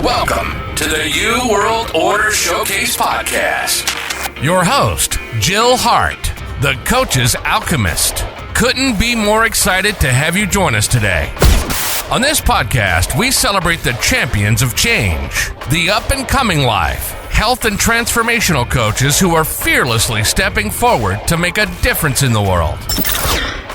Welcome to the U World Order Showcase Podcast. Your host, Jill Hart, the Coach's Alchemist. Couldn't be more excited to have you join us today. On this podcast, we celebrate the champions of change, the up-and-coming life, health and transformational coaches who are fearlessly stepping forward to make a difference in the world.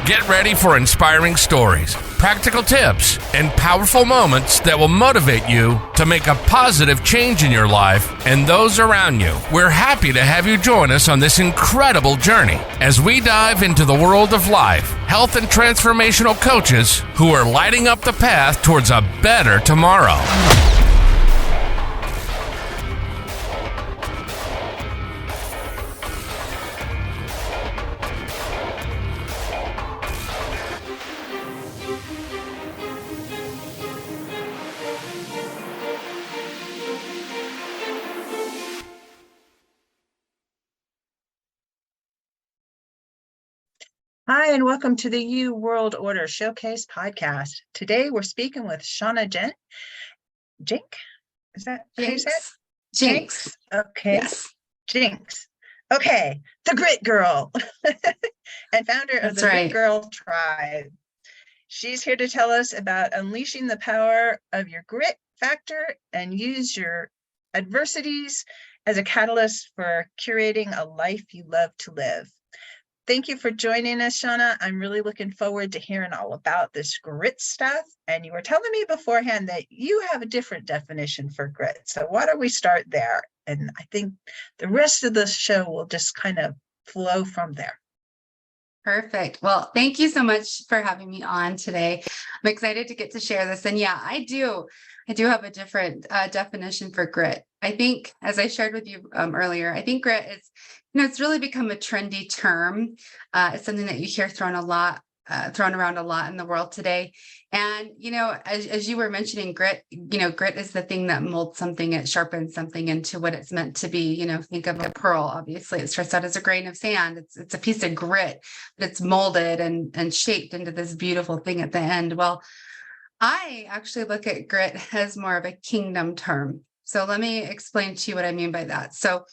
Get ready for inspiring stories, practical tips, and powerful moments that will motivate you to make a positive change in your life and those around you. We're happy to have you join us on this incredible journey as we dive into the world of life, health, and transformational coaches who are lighting up the path towards a better tomorrow. Hi, and welcome to the U World Order Showcase Podcast. Today, we're speaking with Shauna Jenks. Is that how you say it? Jenks. Okay. Yes. Jenks. Okay. The Grit Girl and founder of the Grit Girl Tribe. She's here to tell us about unleashing the power of your grit factor and use your adversities as a catalyst for curating a life you love to live. Thank you for joining us, Shauna. I'm really looking forward to hearing all about this grit stuff. And you were telling me beforehand that you have a different definition for grit. So why don't we start there? And I think the rest of the show will just kind of flow from there. Perfect. Well, thank you so much for having me on today. I'm excited to get to share this. And yeah, I do have a different definition for grit. I think, as I shared with you earlier, I think grit is, it's really become a trendy term. It's something that you hear thrown around a lot in the world today. And, as you were mentioning, grit is the thing that molds something, it sharpens something into what it's meant to be. Think of a pearl. Obviously, it starts out as a grain of sand. It's a piece of grit, but it's molded and shaped into this beautiful thing at the end. Well, I actually look at grit as more of a kingdom term. So let me explain to you what I mean by that. So,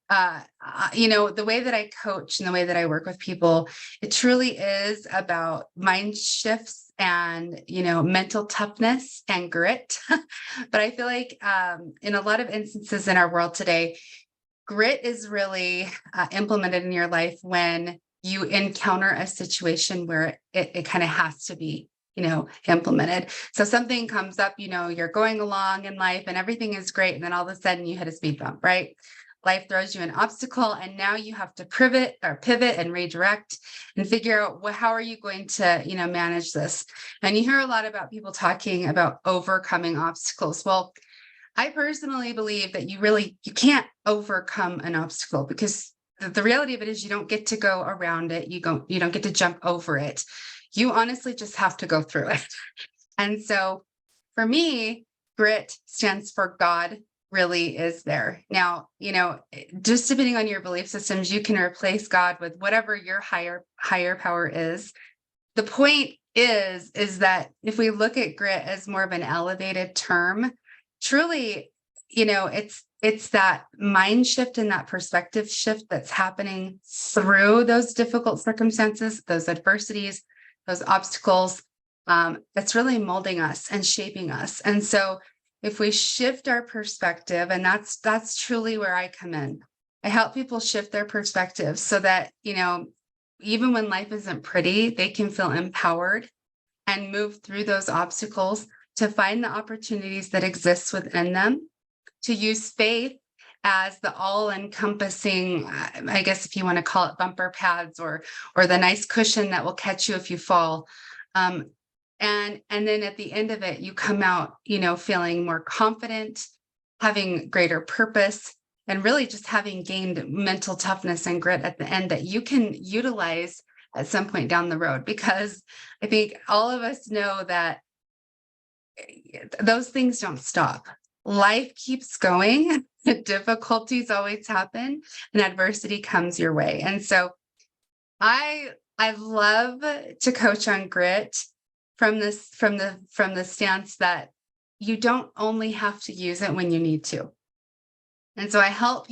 the way that I coach and the way that I work with people, it truly is about mind shifts and, mental toughness and grit. But I feel like in a lot of instances in our world today, grit is really implemented in your life when you encounter a situation where it kind of has to be implemented. So something comes up, you're going along in life and everything is great. And then all of a sudden you hit a speed bump, right? Life throws you an obstacle and now you have to pivot and redirect and figure out how are you going to, manage this? And you hear a lot about people talking about overcoming obstacles. Well, I personally believe that you can't overcome an obstacle because the reality of it is you don't get to go around it. You don't get to jump over it. You honestly just have to go through it. And so for me, grit stands for God really is there. Now, just depending on your belief systems, you can replace God with whatever your higher power is. The point is that if we look at grit as more of an elevated term, truly, it's that mind shift and that perspective shift that's happening through those difficult circumstances, those adversities, those obstacles, that's really molding us and shaping us. And so if we shift our perspective, and that's truly where I come in, I help people shift their perspective so that, even when life isn't pretty, they can feel empowered and move through those obstacles to find the opportunities that exist within them, to use faith as the all-encompassing, I guess if you want to call it bumper pads or the nice cushion that will catch you if you fall. And then at the end of it, you come out, feeling more confident, having greater purpose, and really just having gained mental toughness and grit at the end that you can utilize at some point down the road. Because I think all of us know that those things don't stop. Life keeps going. Difficulties always happen and adversity comes your way. And so I love to coach on grit from the stance that you don't only have to use it when you need to. And so I help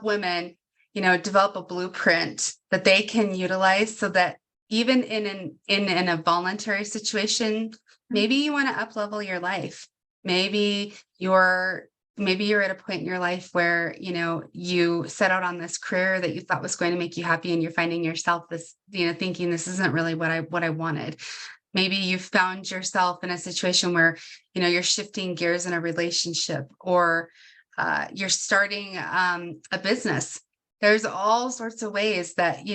women, develop a blueprint that they can utilize so that even in a voluntary situation, maybe you want to up level your life. Maybe you're at a point in your life where, you set out on this career that you thought was going to make you happy, and you're finding yourself thinking this isn't really what I wanted. Maybe you found yourself in a situation where, you're shifting gears in a relationship, or you're starting a business. There's all sorts of ways that,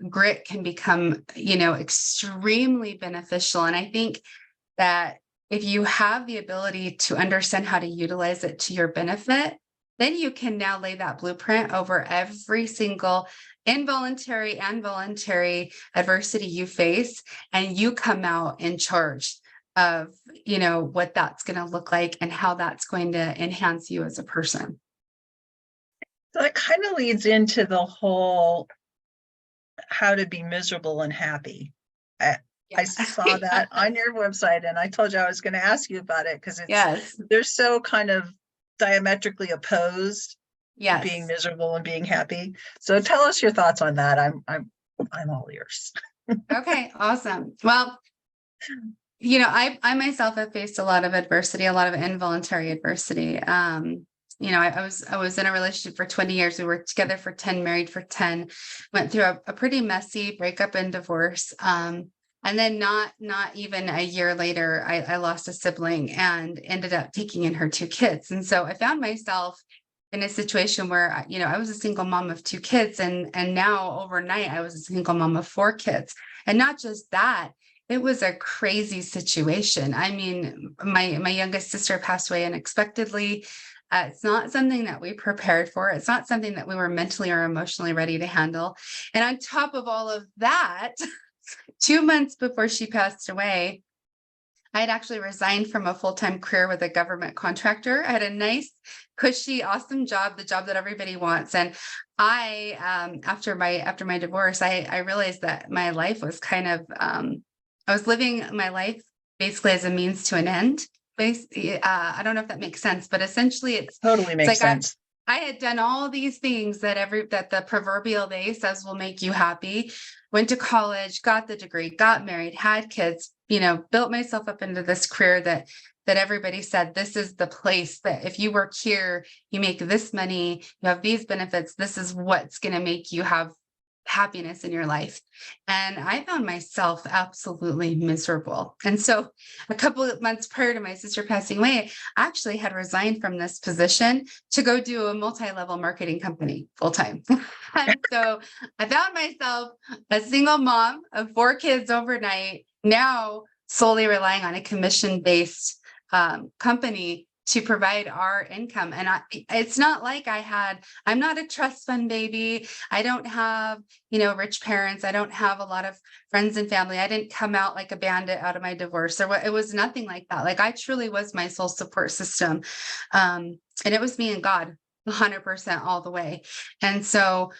grit can become, extremely beneficial. And I think that if you have the ability to understand how to utilize it to your benefit, then you can now lay that blueprint over every single involuntary and voluntary adversity you face, and you come out in charge of, what that's going to look like and how that's going to enhance you as a person. So it kind of leads into the whole how to be miserable and happy. I saw that on your website, and I told you I was going to ask you about it because they're so kind of diametrically opposed. Being miserable and being happy. So tell us your thoughts on that. I'm all ears. Okay, awesome. Well, I myself have faced a lot of adversity, a lot of involuntary adversity. I was in a relationship for 20 years. We were together for 10, married for 10, went through a pretty messy breakup and divorce. And then not even a year later, I lost a sibling and ended up taking in her 2 kids. And so I found myself in a situation where, I was a single mom of 2 kids, and now overnight I was a single mom of 4 kids. And not just that, it was a crazy situation. I mean, my youngest sister passed away unexpectedly. It's not something that we prepared for. It's not something that we were mentally or emotionally ready to handle. And on top of all of that, 2 months before she passed away, I had actually resigned from a full-time career with a government contractor. I had a nice, cushy, awesome job, the job that everybody wants. And I, after my divorce, I realized that my life was kind of, I was living my life basically as a means to an end. I don't know if that makes sense, but essentially it's totally makes sense. I had done all these things that the proverbial they says will make you happy. Went to college, got the degree, got married, had kids, built myself up into this career that everybody said, this is the place that if you work here, you make this money, you have these benefits, this is what's going to make you have happiness in your life. And I found myself absolutely miserable. And so a couple of months prior to my sister passing away, I actually had resigned from this position to go do a multi-level marketing company full time. And so I found myself a single mom of 4 kids overnight, now solely relying on a commission-based company to provide our income. And it's not like I'm not a trust fund baby. I don't have, rich parents. I don't have a lot of friends and family. I didn't come out like a bandit out of my divorce, or it was nothing like that. Like I truly was my sole support system. And it was me and God 100% all the way. And so,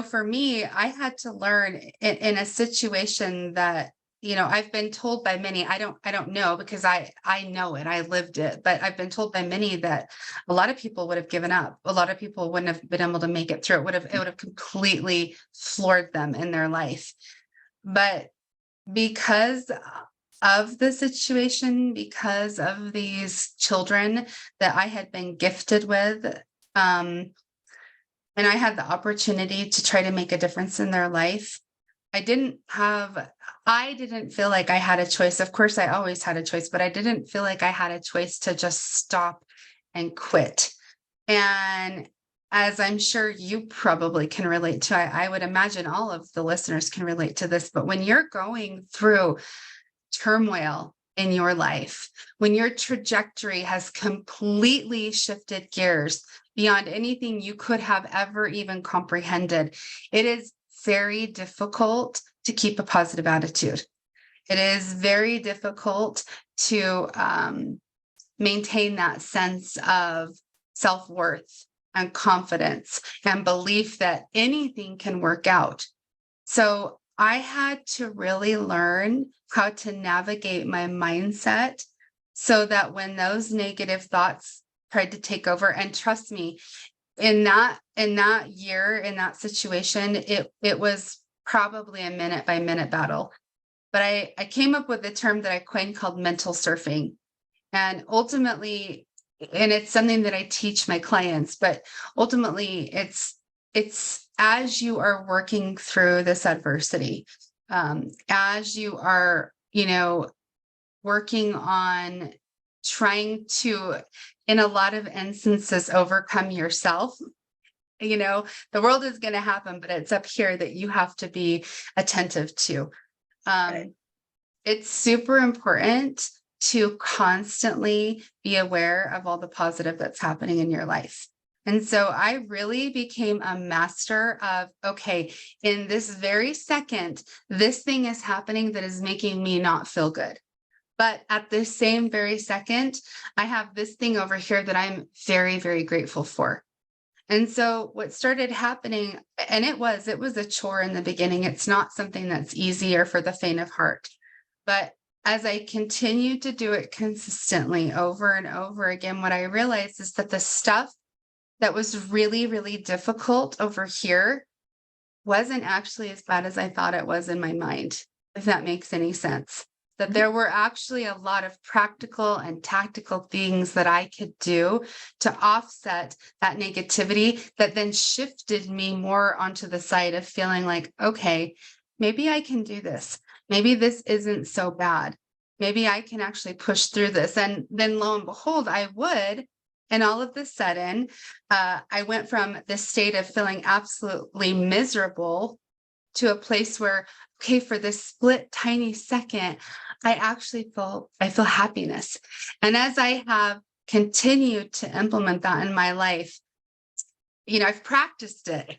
for me, I had to learn in a situation that, I've been told by many, I don't know because I know it, I lived it, but I've been told by many that a lot of people would have given up. A lot of people wouldn't have been able to make it through. It would have completely floored them in their life. But because of the situation, because of these children that I had been gifted with, and I had the opportunity to try to make a difference in their life, I didn't feel like I had a choice. Of course, I always had a choice, but I didn't feel like I had a choice to just stop and quit. And as I'm sure you probably can relate to, I would imagine all of the listeners can relate to this, but when you're going through turmoil in your life, when your trajectory has completely shifted gears beyond anything you could have ever even comprehended, it is very difficult to keep a positive attitude. It is very difficult to maintain that sense of self-worth and confidence and belief that anything can work out. So I had to really learn how to navigate my mindset so that when those negative thoughts tried to take over, and trust me, in that year, in that situation, it was probably a minute by minute battle. But I came up with a term that I coined called mental surfing. And ultimately, and it's something that I teach my clients, but ultimately it's as you are working through this adversity, as you are, working on trying to, in a lot of instances, overcome yourself. The world is going to happen, but it's up here that you have to be attentive to. Right. It's super important to constantly be aware of all the positive that's happening in your life. And so I really became a master of, okay, in this very second, this thing is happening that is making me not feel good. But at the same very second, I have this thing over here that I'm very, very grateful for. And so what started happening, and it was a chore in the beginning. It's not something that's easy or for the faint of heart. But as I continued to do it consistently over and over again, what I realized is that the stuff that was really, really difficult over here wasn't actually as bad as I thought it was in my mind, if that makes any sense. That there were actually a lot of practical and tactical things that I could do to offset that negativity that then shifted me more onto the side of feeling like, okay, maybe I can do this. Maybe this isn't so bad. Maybe I can actually push through this. And then lo and behold, I would. And all of a sudden, I went from this state of feeling absolutely miserable to a place where, okay, for this split tiny second, I feel happiness. And as I have continued to implement that in my life, I've practiced it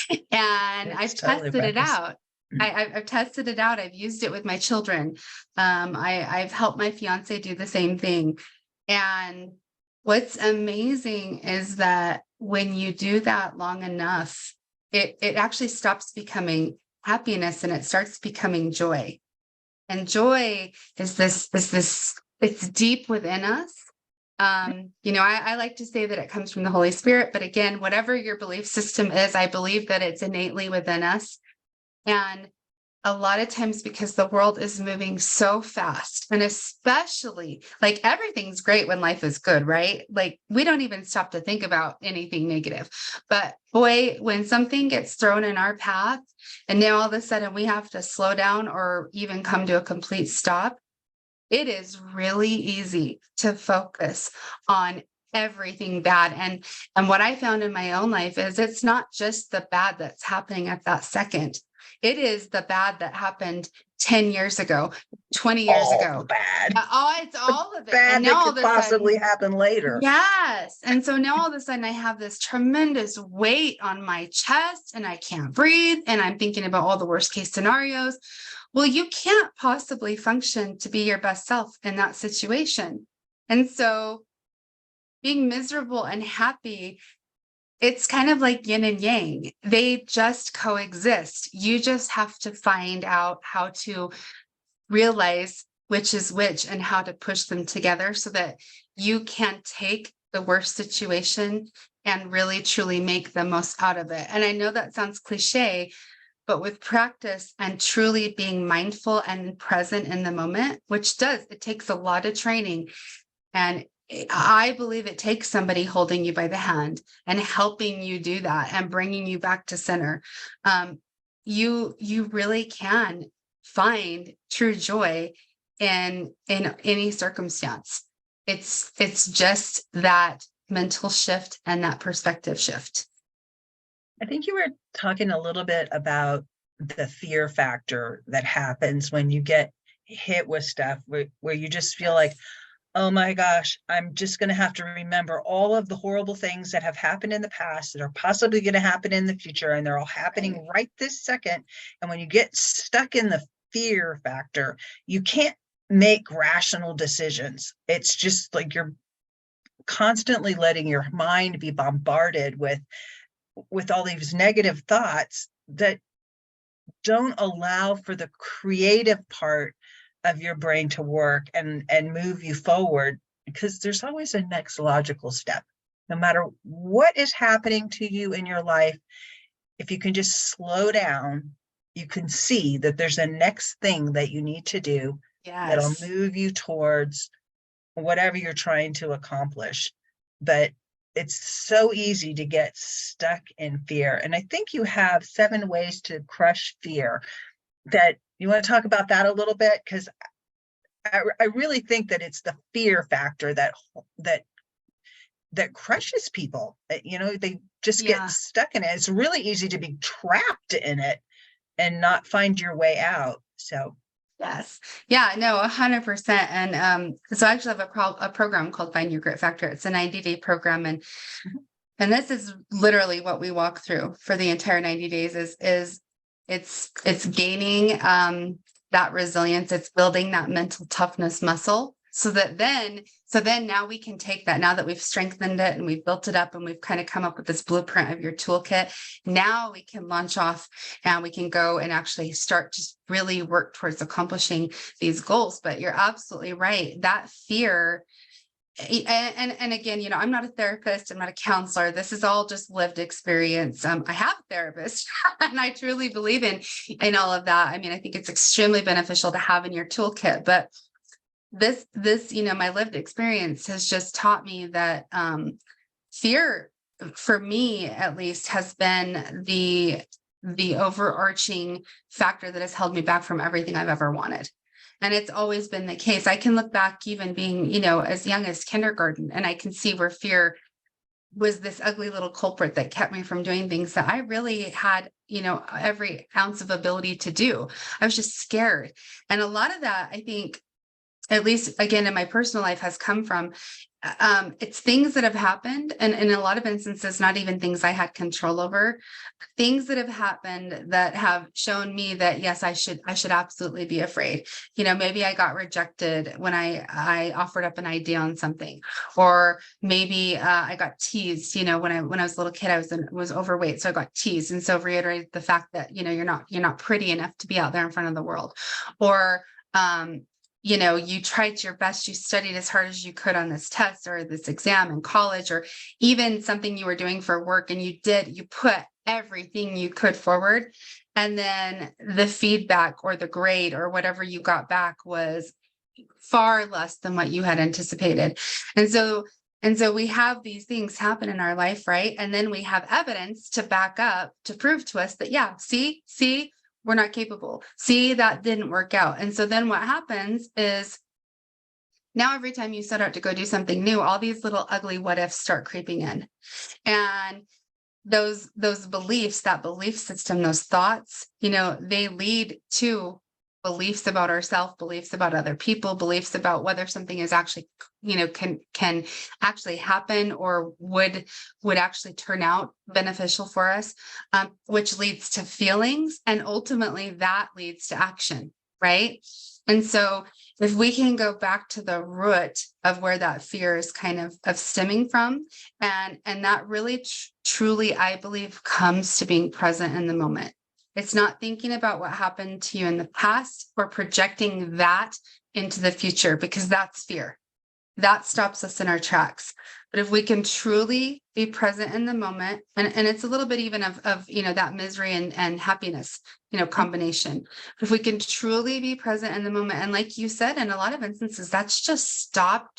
and I've tested it out. I've tested it out. I've used it with my children. I've helped my fiance do the same thing. And what's amazing is that when you do that long enough, it actually stops becoming happiness and it starts becoming joy. And joy is this, it's deep within us. I like to say that it comes from the Holy Spirit, but again, whatever your belief system is, I believe that it's innately within us. And a lot of times, because the world is moving so fast, and especially like everything's great when life is good, right? Like we don't even stop to think about anything negative. But boy, when something gets thrown in our path and now all of a sudden we have to slow down or even come to a complete stop, it is really easy to focus on everything bad. And what I found in my own life is it's not just the bad that's happening at that second. It is the bad that happened 10 years ago, 20 years ago. Bad. It's all of it. Bad that could possibly happen later. Yes. And so now all of a sudden I have this tremendous weight on my chest and I can't breathe. And I'm thinking about all the worst case scenarios. Well, you can't possibly function to be your best self in that situation. And so being miserable and happy, it's kind of like yin and yang. They just coexist. You just have to find out how to realize which is which and how to push them together so that you can take the worst situation and really truly make the most out of it. And I know that sounds cliche, but with practice and truly being mindful and present in the moment, it takes a lot of training. And I believe it takes somebody holding you by the hand and helping you do that and bringing you back to center. You really can find true joy in any circumstance. It's just that mental shift and that perspective shift. I think you were talking a little bit about the fear factor that happens when you get hit with stuff where you just feel like, oh my gosh, I'm just going to have to remember all of the horrible things that have happened in the past that are possibly going to happen in the future. And they're all happening right this second. And when you get stuck in the fear factor, you can't make rational decisions. It's just like you're constantly letting your mind be bombarded with all these negative thoughts that don't allow for the creative part of your brain to work and move you forward, because there's always a next logical step. No matter what is happening to you in your life, if you can just slow down, you can see that there's a next thing that you need to do that'll move you towards whatever you're trying to accomplish. But it's so easy to get stuck in fear. And I think you have 7 ways to crush fear. That you want to talk about that a little bit? Because I really think that it's the fear factor that crushes people. They just get stuck in it. It's really easy to be trapped in it and not find your way out. So yes. Yeah, no, 100%. And so I actually have a program called Find Your Grit Factor. It's a 90-day program. And this is literally what we walk through for the entire 90 days is it's gaining that resilience. It's building that mental toughness muscle so then now we can take that, now that we've strengthened it and we've built it up and we've kind of come up with this blueprint of your toolkit. Now we can launch off and we can go and actually start to really work towards accomplishing these goals. But you're absolutely right. That fear, and again, I'm not a therapist, I'm not a counselor. This is all just lived experience. I have a therapist and I truly believe in all of that. I mean, I think it's extremely beneficial to have in your toolkit, but this, my lived experience has just taught me that, fear, for me, at least, has been the overarching factor that has held me back from everything I've ever wanted. And it's always been the case. I can look back even being, as young as kindergarten, and I can see where fear was this ugly little culprit that kept me from doing things that I really had, every ounce of ability to do. I was just scared. And a lot of that, I think, at least again, in my personal life, has come from it's things that have happened. And in a lot of instances, not even things I had control over, things that have happened that have shown me that, yes, I should absolutely be afraid. Maybe I got rejected when I offered up an idea on something, or maybe I got teased, when I was a little kid, I was overweight. So I got teased. And so reiterated the fact that, you're not pretty enough to be out there in front of the world, or, you tried your best, you studied as hard as you could on this test or this exam in college, or even something you were doing for work, and you put everything you could forward. And then the feedback or the grade or whatever you got back was far less than what you had anticipated. And so we have these things happen in our life, right? And then we have evidence to back up, to prove to us that, yeah, see, we're not capable. See, that didn't work out. And so then what happens is now every time you set out to go do something new, all these little ugly what ifs start creeping in. And those beliefs, that belief system, those thoughts, they lead to beliefs about ourselves, beliefs about other people, beliefs about whether something is actually, can actually happen or would actually turn out beneficial for us, which leads to feelings. And ultimately that leads to action, right? And so if we can go back to the root of where that fear is kind of stemming from, and that really truly, I believe, comes to being present in the moment. It's not thinking about what happened to you in the past or projecting that into the future, because that's fear. That stops us in our tracks. But if we can truly be present in the moment, and it's a little bit even of that misery and happiness, combination. But if we can truly be present in the moment, and like you said, in a lot of instances, that's just stop.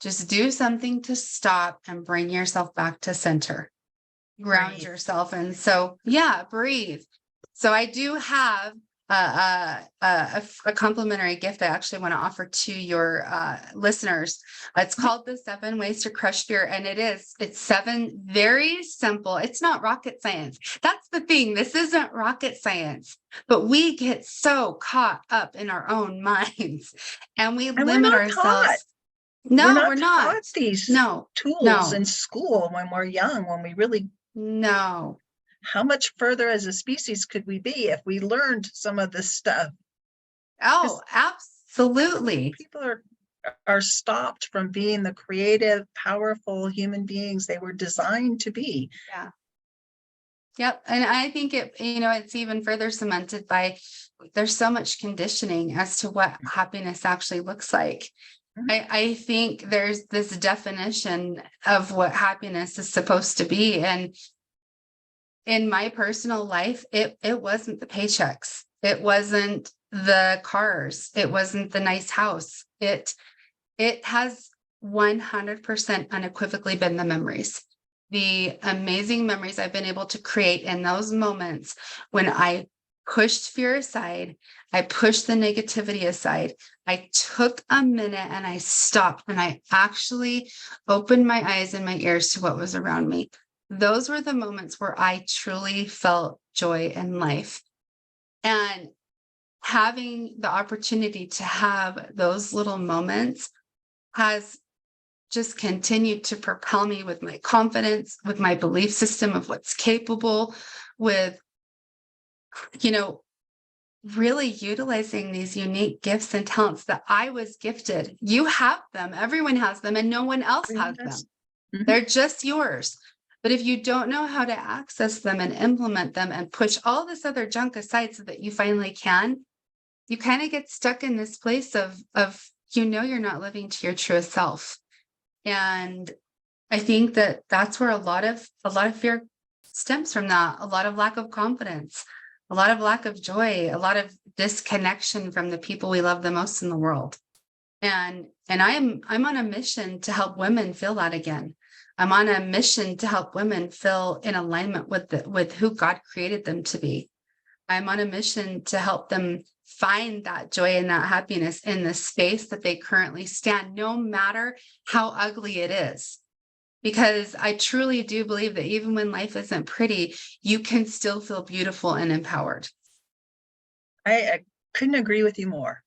Just do something to stop and bring yourself back to center. Ground yourself. And so, breathe. So I do have a complimentary gift I actually want to offer to your listeners. It's called the 7 Ways to Crush Fear. And it's 7 very simple. It's not rocket science. That's the thing. This isn't rocket science, but we get so caught up in our own minds and we limit ourselves. Taught. No, we're not taught these tools in school when we're young, when we really. No. How much further as a species could we be if we learned some of this stuff? Oh, absolutely. People are stopped from being the creative, powerful human beings they were designed to be. Yeah. Yep. And I think it's even further cemented by there's so much conditioning as to what happiness actually looks like. I think there's this definition of what happiness is supposed to be. And in my personal life, it wasn't the paychecks. It wasn't the cars. It wasn't the nice house. It has 100% unequivocally been the memories, the amazing memories I've been able to create in those moments when I pushed fear aside, I pushed the negativity aside, I took a minute and I stopped and I actually opened my eyes and my ears to what was around me. Those were the moments where I truly felt joy in life. And having the opportunity to have those little moments has just continued to propel me with my confidence, with my belief system of what's capable, with, really utilizing these unique gifts and talents that I was gifted. You have them, everyone has them, and no one else has them. Mm-hmm. They're just yours. But if you don't know how to access them and implement them and push all this other junk aside so that you finally can, you kind of get stuck in this place of you're not living to your truest self. And I think that that's where a lot of fear stems from, that a lot of lack of confidence, a lot of lack of joy, a lot of disconnection from the people we love the most in the world. And I'm on a mission to help women feel that again. I'm on a mission to help women feel in alignment with who God created them to be. I'm on a mission to help them find that joy and that happiness in the space that they currently stand, no matter how ugly it is. Because I truly do believe that even when life isn't pretty, you can still feel beautiful and empowered. I couldn't agree with you more.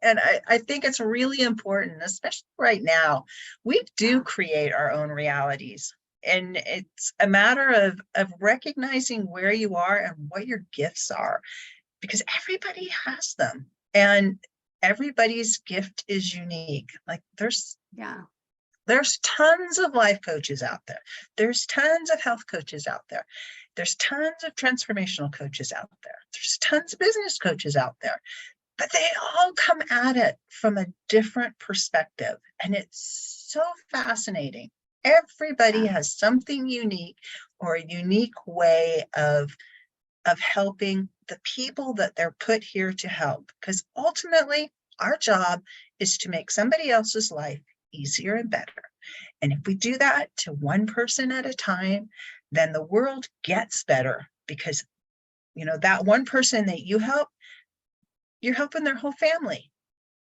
And I think it's really important, especially right now. We do create our own realities. And it's a matter of recognizing where you are and what your gifts are, because everybody has them. And everybody's gift is unique. Like there's tons of life coaches out there. There's tons of health coaches out there. There's tons of transformational coaches out there. There's tons of business coaches out there. But they all come at it from a different perspective. And it's so fascinating. Everybody has something unique or a unique way of helping the people that they're put here to help. Because ultimately, our job is to make somebody else's life easier and better. And if we do that to one person at a time, then the world gets better, because that one person that you help, you're helping their whole family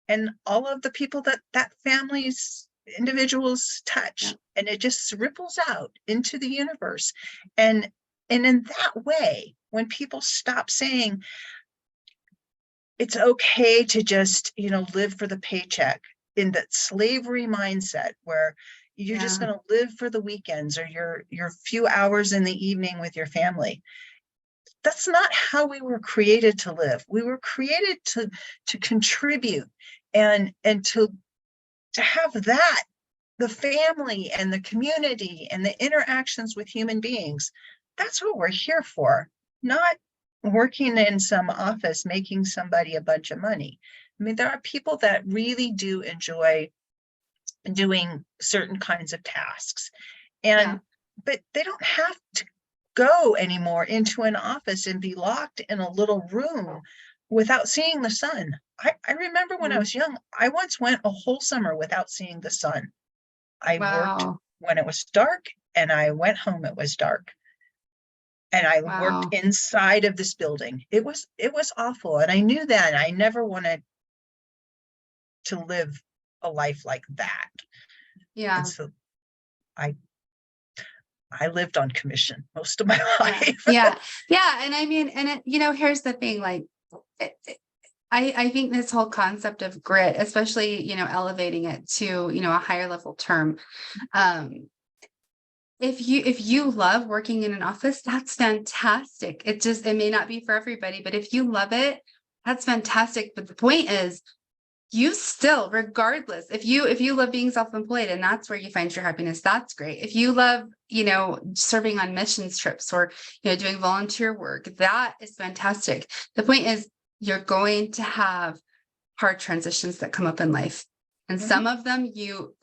and all of the people that family's individuals touch, and it just ripples out into the universe. And in that way, when people stop saying it's okay to just live for the paycheck, in that slavery mindset where you're just going to live for the weekends or your few hours in the evening with your family. That's not how we were created to live. We were created to contribute and to have that, the family and the community and the interactions with human beings. That's what we're here for, not working in some office making somebody a bunch of money. I mean, there are people that really do enjoy doing certain kinds of tasks, but they don't have to go anymore into an office and be locked in a little room without seeing the sun. I remember when I was young, I once went a whole summer without seeing the sun. I worked when it was dark, and I went home, it was dark. And I worked inside of this building. It was awful. And I knew then I never wanted to live a life like that. Yeah. And so I lived on commission most of my life. Yeah. And I mean, and here's the thing, like, I think this whole concept of grit, especially, elevating it to, a higher level term. If you love working in an office, that's fantastic. It may not be for everybody, but if you love it, that's fantastic. But the point is, you still, regardless, if you love being self-employed and that's where you find your happiness, that's great. If you love, serving on missions trips or, doing volunteer work, that is fantastic. The point is, you're going to have hard transitions that come up in life. And some of them you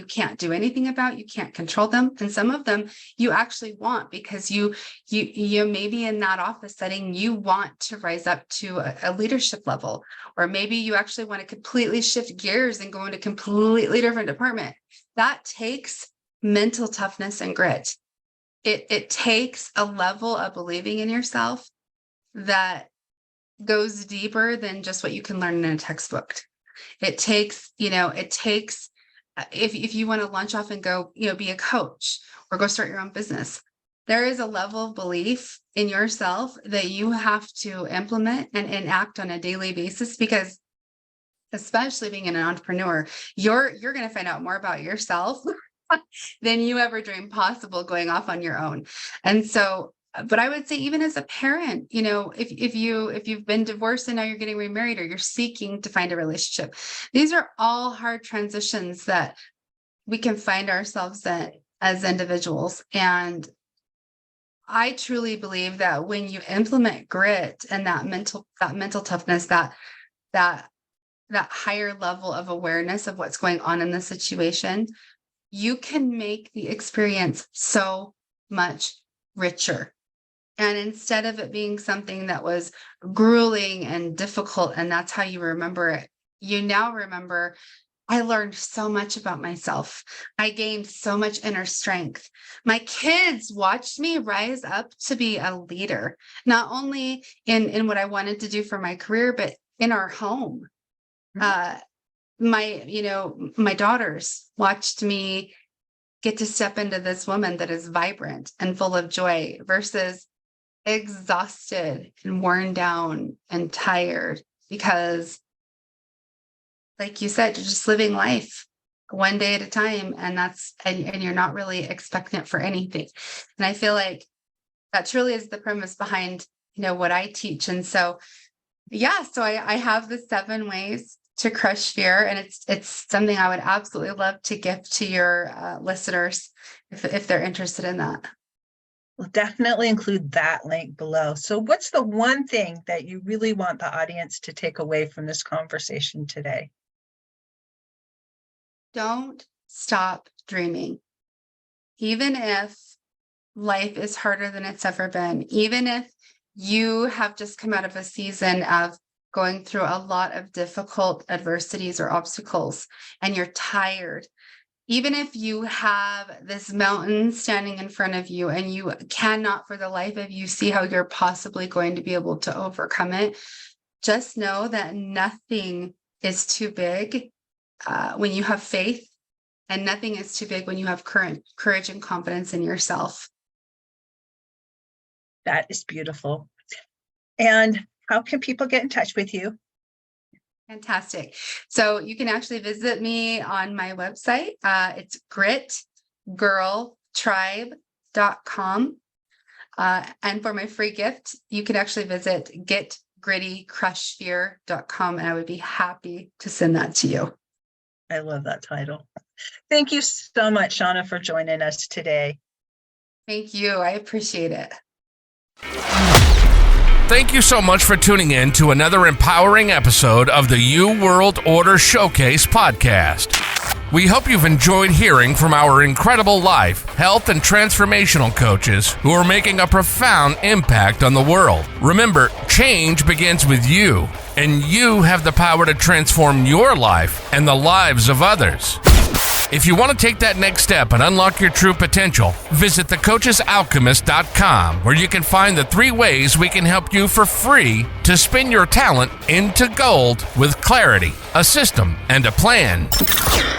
can't do anything about, you can't control them. And some of them you actually want, because you maybe in that office setting, you want to rise up to a leadership level, or maybe you actually want to completely shift gears and go into a completely different department. That takes mental toughness and grit. It takes a level of believing in yourself that goes deeper than just what you can learn in a textbook. It takes, if you want to launch off and go, be a coach or go start your own business, there is a level of belief in yourself that you have to implement and enact on a daily basis, because especially being an entrepreneur, you're going to find out more about yourself than you ever dreamed possible going off on your own. And so, but I would say, even as a parent, if you've been divorced and now you're getting remarried, or you're seeking to find a relationship, these are all hard transitions that we can find ourselves in as individuals. And I truly believe that when you implement grit and that mental toughness, that higher level of awareness of what's going on in the situation, you can make the experience so much richer. And instead of it being something that was grueling and difficult, and that's how you remember it, you now remember, I learned so much about myself. I gained so much inner strength. My kids watched me rise up to be a leader, not only in what I wanted to do for my career, but in our home. My daughters watched me get to step into this woman that is vibrant and full of joy, versus exhausted and worn down and tired, because, like you said, you're just living life one day at a time, and you're not really expectant for anything. And I feel like that truly is the premise behind what I teach. And so I have the 7 ways to crush fear, and it's something I would absolutely love to gift to your listeners if they're interested in that. We'll definitely include that link below. So what's the one thing that you really want the audience to take away from this conversation today? Don't stop dreaming. Even if life is harder than it's ever been, even if you have just come out of a season of going through a lot of difficult adversities or obstacles, and you're tired, even if you have this mountain standing in front of you and you cannot for the life of you see how you're possibly going to be able to overcome it, just know that nothing is too big when you have faith, and nothing is too big when you have courage and confidence in yourself. That is beautiful. And how can people get in touch with you? Fantastic. So you can actually visit me on my website. It's gritgirltribe.com. And for my free gift, you can actually visit getgrittycrushfear.com, and I would be happy to send that to you. I love that title. Thank you so much, Shauna, for joining us today. Thank you. I appreciate it. Thank you so much for tuning in to another empowering episode of the You World Order Showcase podcast. We hope you've enjoyed hearing from our incredible life, health, and transformational coaches who are making a profound impact on the world. Remember, change begins with you, and you have the power to transform your life and the lives of others. If you want to take that next step and unlock your true potential, visit thecoachesalchemist.com, where you can find the 3 ways we can help you for free to spin your talent into gold with clarity, a system, and a plan.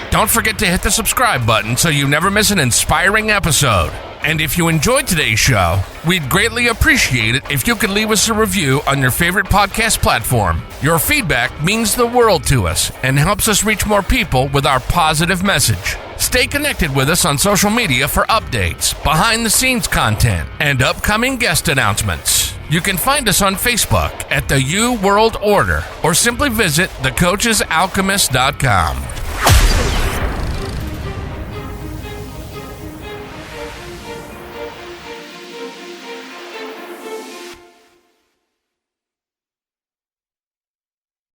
Don't forget to hit the subscribe button so you never miss an inspiring episode. And if you enjoyed today's show, we'd greatly appreciate it if you could leave us a review on your favorite podcast platform. Your feedback means the world to us and helps us reach more people with our positive message. Stay connected with us on social media for updates, behind-the-scenes content, and upcoming guest announcements. You can find us on Facebook at the You World Order, or simply visit thecoachesalchemist.com.